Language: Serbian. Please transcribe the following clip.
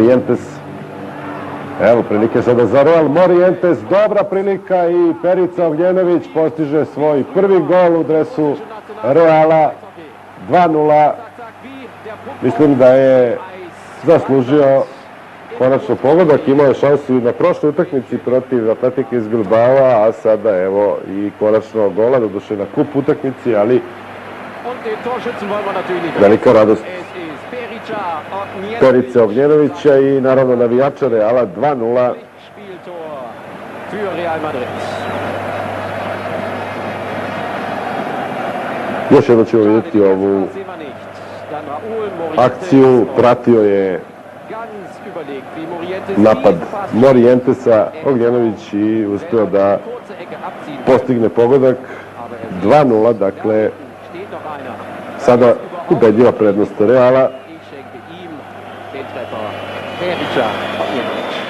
Morientes, evo prilike sada za Real. Morientes, dobra prilika i Perica Ognjenović postiže svoj prvi gol u dresu Reala, 2:0. Mislim da je zaslužio konačno pogodak, imao je šansu i na prošloj utakmici protiv Atletike iz Bilbao, a sada evo i konačno gola, doduše na kup utakmici, ali velika radost Perice Ognjenovića i naravno navijača Reala. 2:0. Još jedno ćemo vidjeti ovu akciju, pratio je napad Morientesa Ognjenović i uspio da postigne pogodak. 2:0, dakle sada ubedljiva prednost Reala. Perica Ognjenović.